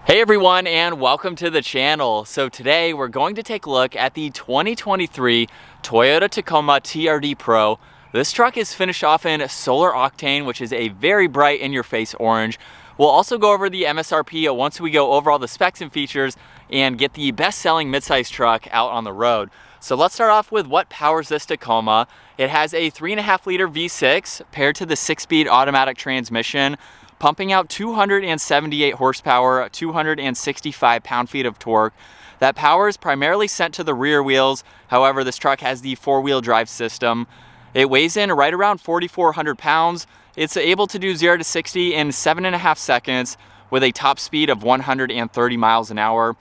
Hey everyone, and welcome to the channel. So today we're going to take a look at the 2023 Toyota Tacoma TRD PRO. This truck is finished off in Solar Octane, which is a very bright in-your-face orange. We'll also go over the MSRP once we go over all the specs and features and get the best-selling midsize truck out on the road. So let's start off with what powers this Tacoma. It has a 3.5 liter V6 paired to the 6-speed automatic transmission, pumping out 278 horsepower, 265 pound-feet of torque. That power is primarily sent to the rear wheels. However, this truck has the 4-wheel drive system. It weighs in right around 4,400 pounds. It's able to do 0 to 60 in 7.5 seconds with a top speed of 130 miles an hour.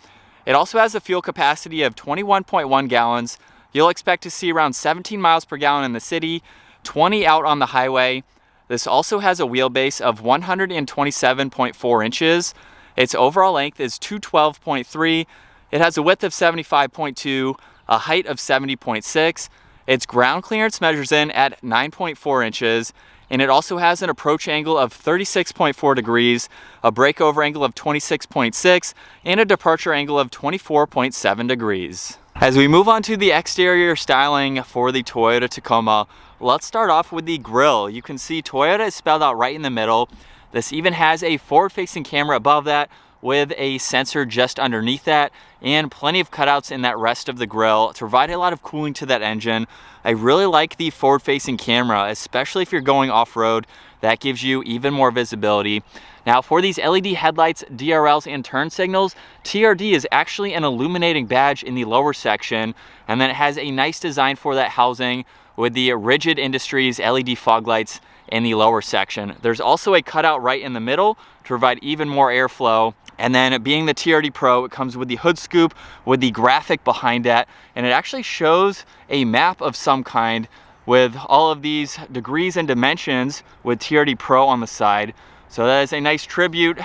It also has a fuel capacity of 21.1 gallons. You'll expect to see around 17 miles per gallon in the city, 20 out on the highway. This also has a wheelbase of 127.4 inches. Its overall length is 212.3. It has a width of 75.2, a height of 70.6. Its ground clearance measures in at 9.4 inches, and it also has an approach angle of 36.4 degrees, a breakover angle of 26.6, and a departure angle of 24.7 degrees. As we move on to the exterior styling for the Toyota Tacoma, let's start off with the grille. You can see Toyota is spelled out right in the middle. This even has a forward-facing camera above that with a sensor just underneath that, and plenty of cutouts in that rest of the grille to provide a lot of cooling to that engine. I really like the forward-facing camera, especially if you're going off-road. That gives you even more visibility. Now for these LED headlights, DRLs, and turn signals, TRD is actually an illuminating badge in the lower section, and then it has a nice design for that housing with the Rigid Industries LED fog lights in the lower section. There's also a cutout right in the middle to provide even more airflow. And then being the TRD PRO, it comes with the hood scoop with the graphic behind that, and it actually shows a map of some kind with all of these degrees and dimensions with TRD PRO on the side. So that is a nice tribute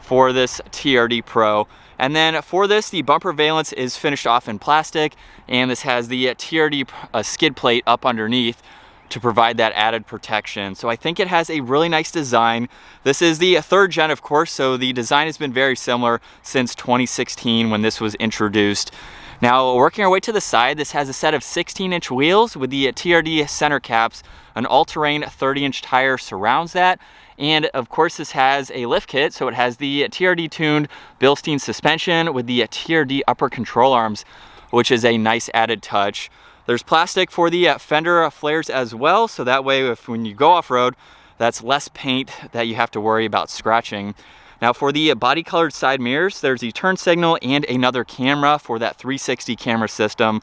for this TRD PRO. And then for this, the bumper valance is finished off in plastic, and this has the TRD skid plate up underneath to provide that added protection. So I think it has a really nice design. This is the 3rd gen, of course, so the design has been very similar since 2016 when this was introduced. Now, working our way to the side, this has a set of 16-inch wheels with the TRD center caps. An all-terrain 30-inch tire surrounds that. And of course, this has a lift kit, so it has the TRD tuned bilstein suspension with the TRD upper control arms, which is a nice added touch. There's plastic for the fender flares as well, so that way when you go off-road, that's less paint that you have to worry about scratching. Now for the body colored side mirrors, there's the turn signal and another camera for that 360 camera system.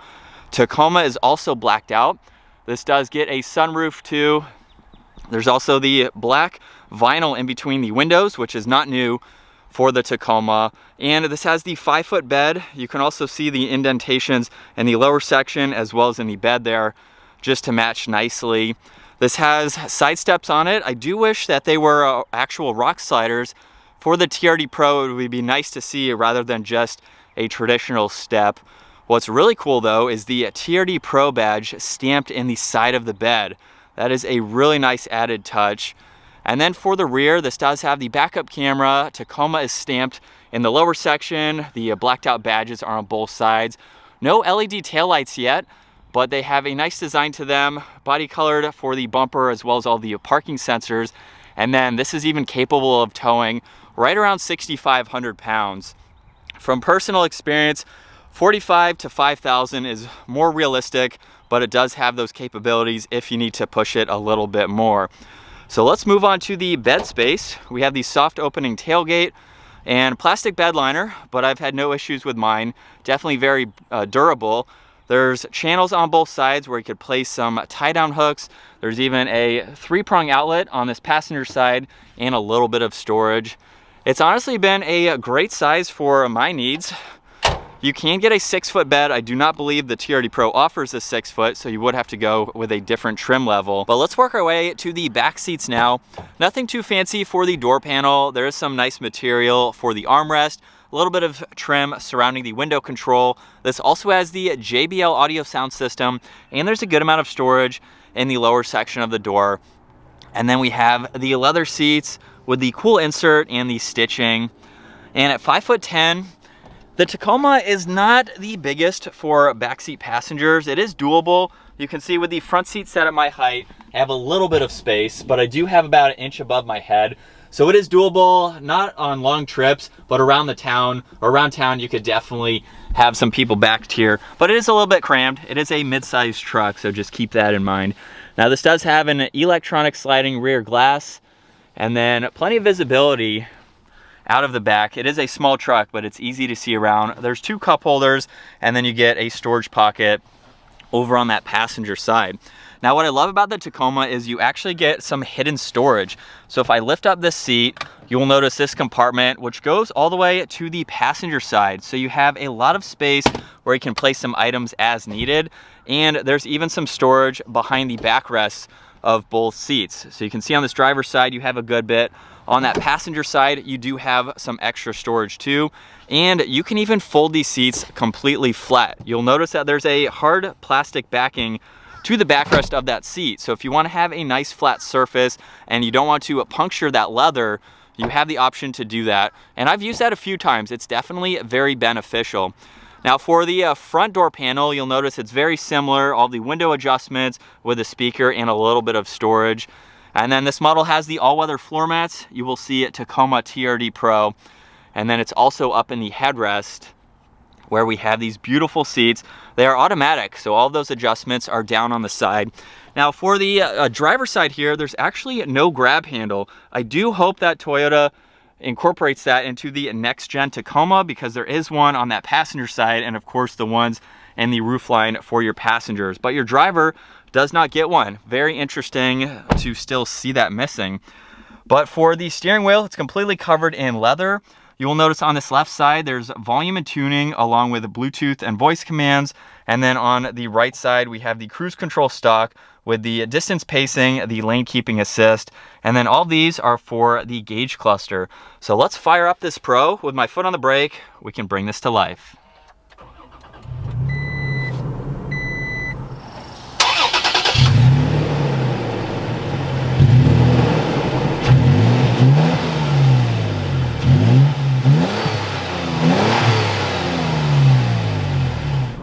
Tacoma is also blacked out. This does get a sunroof too. There's also the black vinyl in between the windows, which is not new for the Tacoma. And this has the 5-foot bed. You can also see the indentations in the lower section as well as in the bed there, just to match nicely. This has side steps on it. I do wish that they were actual rock sliders. For the TRD PRO, it would be nice to see rather than just a traditional step. What's really cool though is the TRD PRO badge stamped in the side of the bed. That is a really nice added touch. And then for the rear, this does have the backup camera. Tacoma is stamped in the lower section. The blacked out badges are on both sides. No LED taillights yet, but they have a nice design to them. Body colored for the bumper as well as all the parking sensors. And then this is even capable of towing right around 6,500 pounds. From personal experience, 45 to 5,000 is more realistic, but it does have those capabilities if you need to push it a little bit more. So let's move on to the bed space. We have the soft opening tailgate and plastic bed liner, but I've had no issues with mine. Definitely very durable. There's channels on both sides where you could place some tie-down hooks. There's even a 3-prong outlet on this passenger side and a little bit of storage. It's honestly been a great size for my needs. You can get a 6-foot bed. I do not believe the TRD PRO offers a 6-foot, so you would have to go with a different trim level. But let's work our way to the back seats now. Nothing too fancy for the door panel. There is some nice material for the armrest, a little bit of trim surrounding the window control. This also has the JBL audio sound system, and there's a good amount of storage in the lower section of the door. And then we have the leather seats with the cool insert and the stitching. And at 5'10", the Tacoma is not the biggest for backseat passengers. It is doable. You can see with the front seat set at my height, I have a little bit of space, but I do have about 1 inch above my head. So it is doable, not on long trips, but around the town, or around town you could definitely have some people backed here, but it is a little bit crammed. It is a mid-sized truck, so just keep that in mind. Now this does have an electronic sliding rear glass, and then plenty of visibility out of the back. It is a small truck, but it's easy to see around. There's 2 cup holders, and then you get a storage pocket over on that passenger side. Now what I love about the Tacoma is you actually get some hidden storage. So if I lift up this seat, you will notice this compartment, which goes all the way to the passenger side. So you have a lot of space where you can place some items as needed. And there's even some storage behind the backrests of both seats. So you can see on this driver's side, you have a good bit. On that passenger side, you do have some extra storage too. And you can even fold these seats completely flat. You'll notice that there's a hard plastic backing to the backrest of that seat. So if you want to have a nice flat surface and you don't want to puncture that leather, you have the option to do that. And I've used that a few times. It's definitely very beneficial. Now for the front door panel, you'll notice it's very similar, all the window adjustments with a speaker and a little bit of storage. And then this model has the all-weather floor mats. You will see it Tacoma TRD PRO. And then it's also up in the headrest where we have these beautiful seats. They are automatic, so all of those adjustments are down on the side. Now for the driver's side here, there's actually no grab handle. I do hope that Toyota incorporates that into the next gen Tacoma, because there is one on that passenger side, and of course the ones in the roofline for your passengers. But your driver does not get one. Very interesting to still see that missing. But for the steering wheel, it's completely covered in leather. You will notice on this left side, there's volume and tuning along with Bluetooth and voice commands. And then on the right side, we have the cruise control stock with the distance pacing, the lane keeping assist. And then all these are for the gauge cluster. So let's fire up this Pro. With my foot on the brake, we can bring this to life.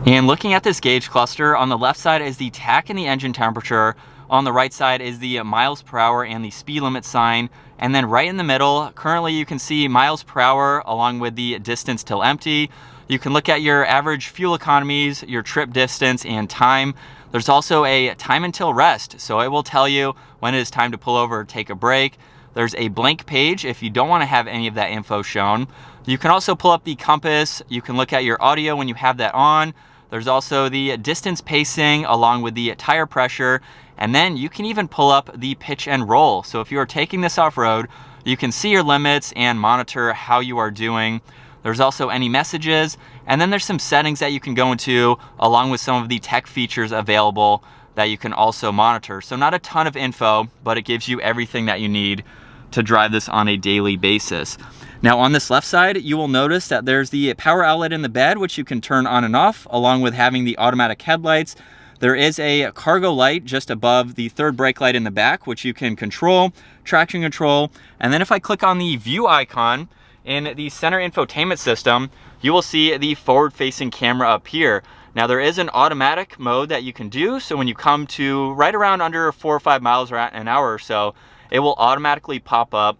And looking at this gauge cluster, on the left side is the tach and the engine temperature. On the right side is the miles per hour and the speed limit sign. And then right in the middle, currently you can see miles per hour along with the distance till empty. You can look at your average fuel economies, your trip distance and time. There's also a time until rest. So it will tell you when it is time to pull over or take a break. There's a blank page if you don't want to have any of that info shown. You can also pull up the compass. You can look at your audio when you have that on. There's also the distance pacing along with the tire pressure, and then you can even pull up the pitch and roll. So if you are taking this off-road, you can see your limits and monitor how you are doing. There's also any messages, and then there's some settings that you can go into along with some of the tech features available that you can also monitor. So not a ton of info, but it gives you everything that you need to drive this on a daily basis. Now on this left side, you will notice that there's the power outlet in the bed, which you can turn on and off, along with having the automatic headlights. There is a cargo light just above the third brake light in the back, which you can control, traction control. And then if I click on the view icon in the center infotainment system, you will see the forward-facing camera up here. Now there is an automatic mode that you can do, so when you come to right around under 4 or 5 miles an hour or so, it will automatically pop up,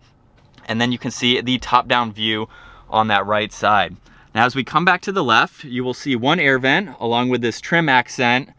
and then you can see the top-down view on that right side. Now as we come back to the left, you will see one air vent along with this trim accent.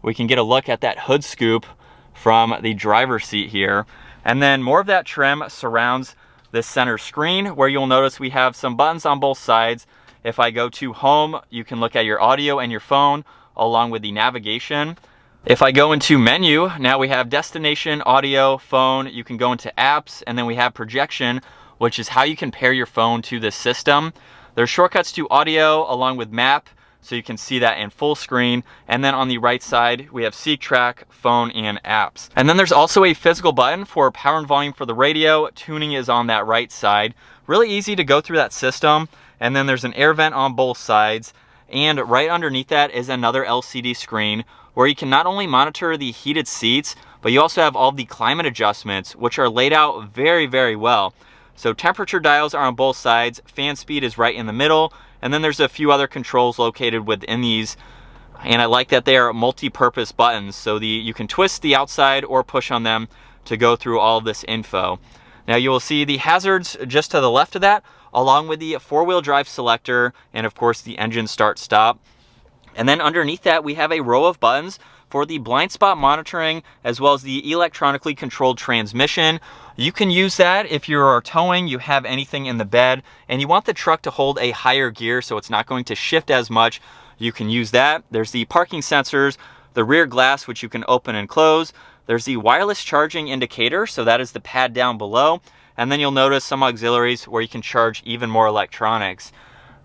We can get a look at that hood scoop from the driver's seat here. And then more of that trim surrounds this center screen, where you'll notice we have some buttons on both sides. If I go to home, you can look at your audio and your phone along with the navigation. If I go into menu, now we have destination, audio, phone. You can go into apps, and then we have projection, which is how you can pair your phone to the system. There's shortcuts to audio along with map, so you can see that in full screen. And then on the right side, we have seek track, phone, and apps. And then there's also a physical button for power and volume for the radio. Tuning is on that right side. Really easy to go through that system. And then there's an air vent on both sides. And right underneath that is another LCD screen where you can not only monitor the heated seats, but you also have all the climate adjustments, which are laid out very, very well. So temperature dials are on both sides, fan speed is right in the middle, and then there's a few other controls located within these. And I like that they are multi-purpose buttons, so you can twist the outside or push on them to go through all of this info. Now you will see the hazards just to the left of that, along with the four-wheel drive selector, and of course the engine start stop. And then underneath that we have a row of buttons for the blind spot monitoring, as well as the electronically controlled transmission. You can use that if you are towing, you have anything in the bed, and you want the truck to hold a higher gear so it's not going to shift as much. You can use that. There's the parking sensors, the rear glass, which you can open and close. There's the wireless charging indicator, so that is the pad down below. And then you'll notice some auxiliaries where you can charge even more electronics.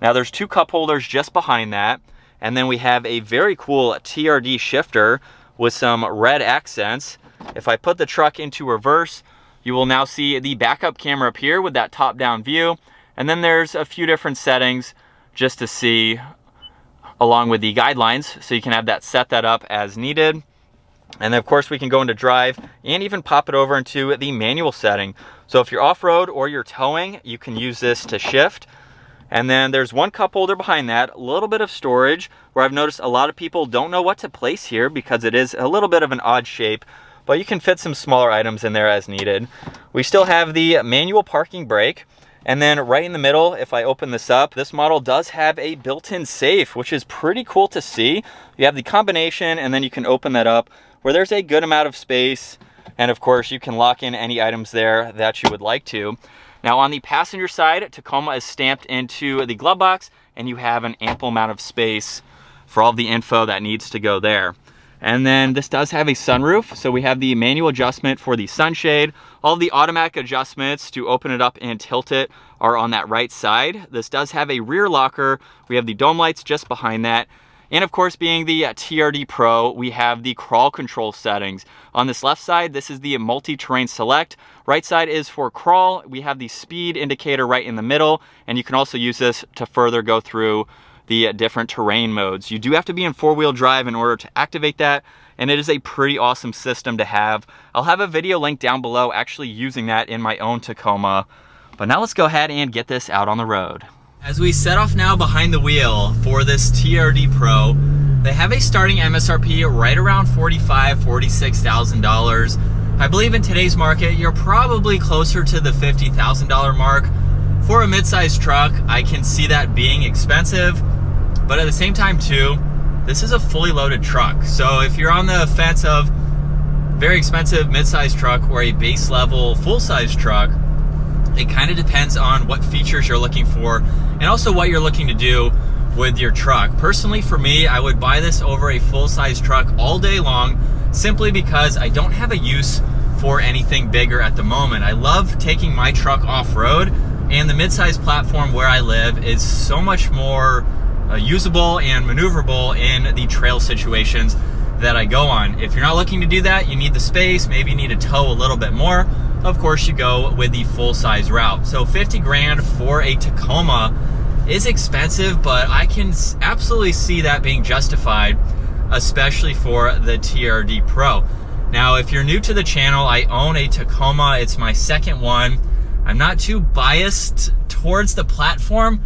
Now there's two cup holders just behind that. And then we have a very cool TRD shifter with some red accents. If I put the truck into reverse, you will now see the backup camera up here with that top-down view. And then there's a few different settings just to see along with the guidelines, so you can have that set that up as needed. And then of course we can go into drive and even pop it over into the manual setting. So if you're off-road or you're towing, you can use this to shift. And then there's one cup holder behind that, a little bit of storage, where I've noticed a lot of people don't know what to place here because it is a little bit of an odd shape, but you can fit some smaller items in there as needed. We still have the manual parking brake. And then right in the middle, if I open this up, this model does have a built-in safe, which is pretty cool to see. You have the combination, and then you can open that up where there's a good amount of space. And of course, you can lock in any items there that you would like to. Now on the passenger side, Tacoma is stamped into the glove box, and you have an ample amount of space for all the info that needs to go there. And then this does have a sunroof, so we have the manual adjustment for the sunshade. All the automatic adjustments to open it up and tilt it are on that right side. This does have a rear locker. We have the dome lights just behind that. And of course, being the TRD Pro, we have the crawl control settings. On this left side, this is the multi-terrain select. Right side is for crawl. We have the speed indicator right in the middle, and you can also use this to further go through the different terrain modes. You do have to be in four-wheel drive in order to activate that, and it is a pretty awesome system to have. I'll have a video link down below actually using that in my own Tacoma. But now let's go ahead and get this out on the road. As we set off now behind the wheel for this TRD Pro, they have a starting MSRP right around $45,000, $46,000. I believe in today's market, you're probably closer to the $50,000 mark. For a midsize truck, I can see that being expensive, but at the same time too, this is a fully loaded truck. So if you're on the fence of very expensive midsize truck or a base level full-size truck, it kind of depends on what features you're looking for and also what you're looking to do with your truck. Personally, for me, I would buy this over a full-size truck all day long, simply because I don't have a use for anything bigger at the moment. I love taking my truck off-road, and the midsize platform where I live is so much more usable and maneuverable in the trail situations that I go on. If you're not looking to do that, you need the space, maybe you need to tow a little bit more, of course you go with the full-size route. So 50 grand for a Tacoma is expensive, but I can absolutely see that being justified, especially for the TRD Pro. Now, if you're new to the channel, I own a Tacoma. It's my second one. I'm not too biased towards the platform,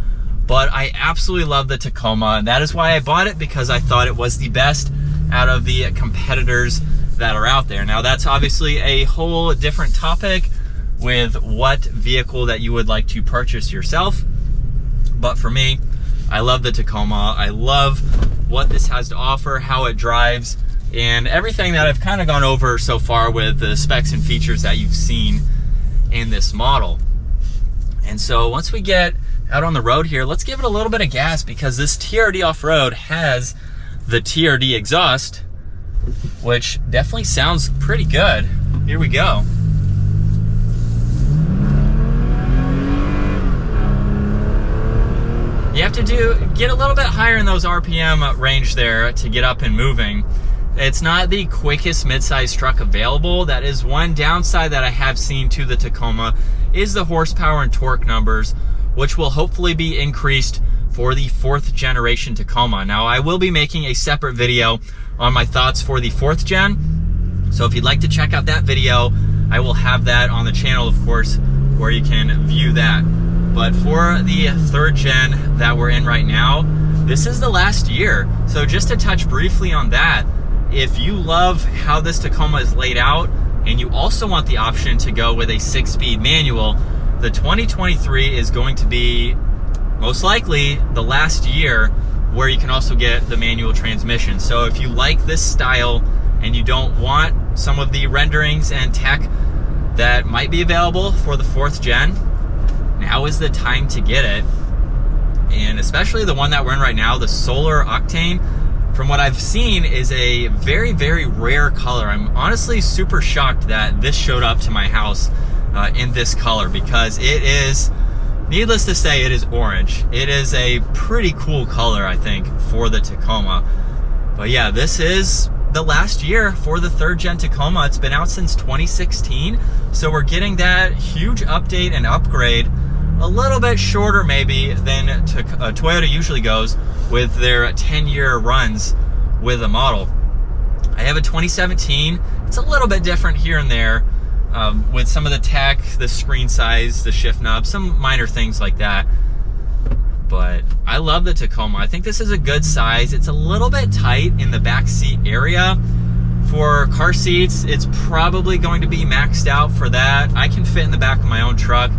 but I absolutely love the Tacoma. And that is why I bought it, because I thought it was the best out of the competitors that are out there. Now, that's obviously a whole different topic with what vehicle that you would like to purchase yourself. But for me, I love the Tacoma. I love what this has to offer, how it drives, and everything that I've kind of gone over so far with the specs and features that you've seen in this model. And so once we get out on the road here, let's give it a little bit of gas, because this TRD Offroad has the TRD exhaust, which definitely sounds pretty good. Here we go. You have to get a little bit higher in those RPM range there to get up and moving. It's not the quickest midsize truck available. That is one downside that I have seen to the Tacoma, is the horsepower and torque numbers, which will hopefully be increased for the 4th generation Tacoma. Now, I will be making a separate video on my thoughts for the 4th gen. So if you'd like to check out that video, I will have that on the channel, of course, where you can view that. But for the 3rd gen that we're in right now, this is the last year. So just to touch briefly on that, if you love how this Tacoma is laid out and you also want the option to go with a 6-speed manual, the 2023 is going to be most likely the last year where you can also get the manual transmission. So if you like this style and you don't want some of the renderings and tech that might be available for the 4th gen, now is the time to get it. And especially the one that we're in right now, the Solar Octane, from what I've seen, is a very, very rare color. I'm honestly super shocked that this showed up to my house in this color, because it is, needless to say, it is orange. It is a pretty cool color, I think, for the Tacoma. But yeah, this is the last year for the 3rd gen Tacoma. It's been out since 2016, so we're getting that huge update and upgrade a little bit shorter maybe than Toyota usually goes with their 10-year runs with a model. I have a 2017. It's a little bit different here and there with some of the tech, the screen size, the shift knob, some minor things like that. But I love the Tacoma. I think this is a good size. It's a little bit tight in the back seat area. For car seats, it's probably going to be maxed out for that. I can fit in the back of my own truck,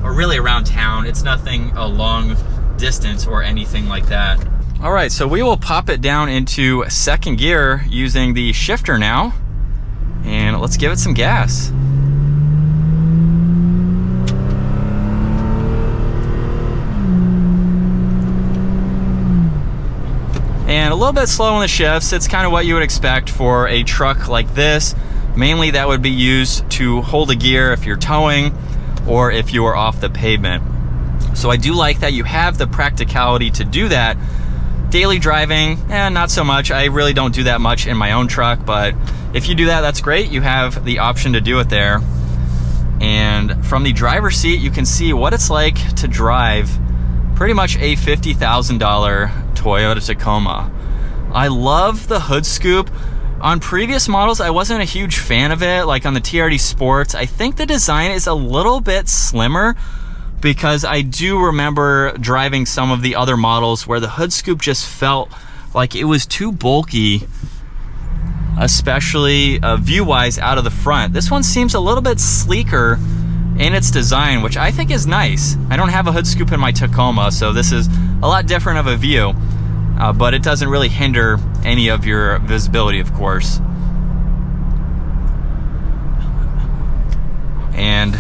or really around town. It's nothing a long distance or anything like that. All right, so we will pop it down into 2nd gear using the shifter now, and let's give it some gas. And a little bit slow on the shifts. It's kind of what you would expect for a truck like this. Mainly that would be used to hold a gear if you're towing or if you are off the pavement. So I do like that you have the practicality to do that. Daily driving, not so much. I really don't do that much in my own truck, but if you do that, that's great. You have the option to do it there. And from the driver's seat, you can see what it's like to drive pretty much a $50,000 Toyota Tacoma. I love the hood scoop. On previous models, I wasn't a huge fan of it, like on the TRD Sports. I think the design is a little bit slimmer, because I do remember driving some of the other models where the hood scoop just felt like it was too bulky, especially view-wise out of the front. This one seems a little bit sleeker in its design, which I think is nice. I don't have a hood scoop in my Tacoma, so this is a lot different of a view. But it doesn't really hinder any of your visibility, of course. And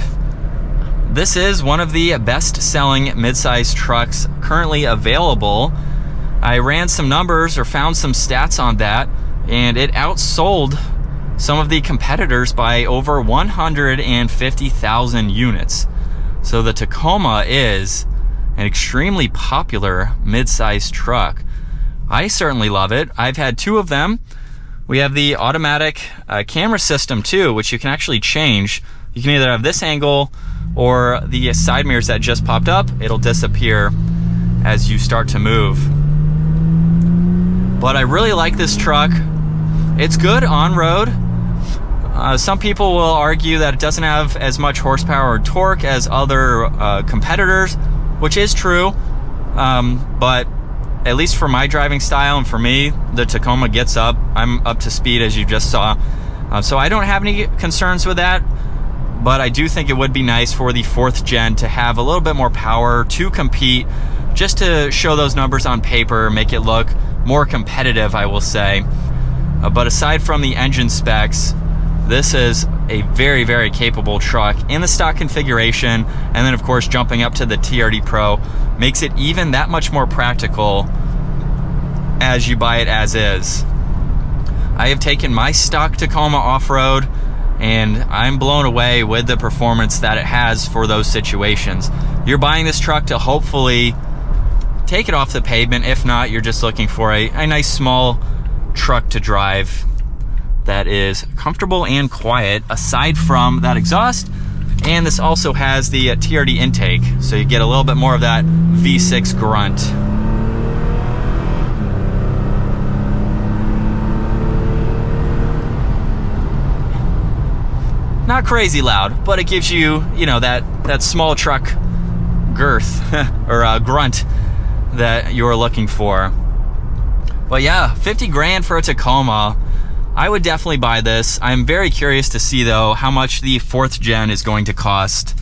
this is one of the best-selling midsize trucks currently available. I ran some numbers or found some stats on that, and it outsold some of the competitors by over 150,000 units. So the Tacoma is an extremely popular midsize truck. I certainly love it. I've had 2 of them. We have the automatic camera system too, which you can actually change. You can either have this angle or the side mirrors that just popped up. It'll disappear as you start to move. But I really like this truck. It's good on road. Some people will argue that it doesn't have as much horsepower or torque as other competitors, which is true. But at least for my driving style and for me, the Tacoma gets up. I'm up to speed, as you just saw. So I don't have any concerns with that, but I do think it would be nice for the 4th gen to have a little bit more power to compete, just to show those numbers on paper, make it look more competitive, I will say. But aside from the engine specs, this is a very, very capable truck in the stock configuration, and then of course jumping up to the TRD Pro makes it even that much more practical as you buy it as is. I have taken my stock Tacoma off-road, and I'm blown away with the performance that it has for those situations. You're buying this truck to hopefully take it off the pavement. If not, you're just looking for a nice small truck to drive that is comfortable and quiet, aside from that exhaust. And this also has the TRD intake, so you get a little bit more of that V6 grunt. Not crazy loud, but it gives you, that that small truck girth or grunt that you're looking for. But yeah, 50 grand for a Tacoma. I would definitely buy this. I'm very curious to see though how much the 4th gen is going to cost.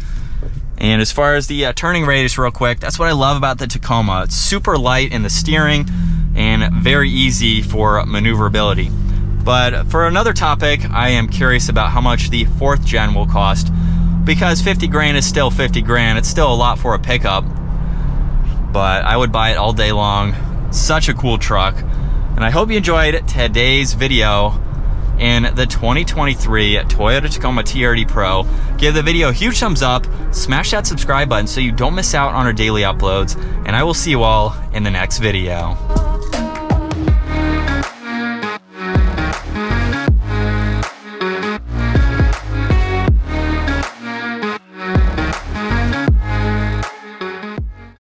And as far as the turning radius real quick, that's what I love about the Tacoma. It's super light in the steering and very easy for maneuverability. But for another topic, I am curious about how much the 4th gen will cost, because 50 grand is still 50 grand. It's still a lot for a pickup, but I would buy it all day long. Such a cool truck. And I hope you enjoyed today's video in the 2023 Toyota Tacoma TRD Pro. Give the video a huge thumbs up, smash that subscribe button so you don't miss out on our daily uploads, and I will see you all in the next video.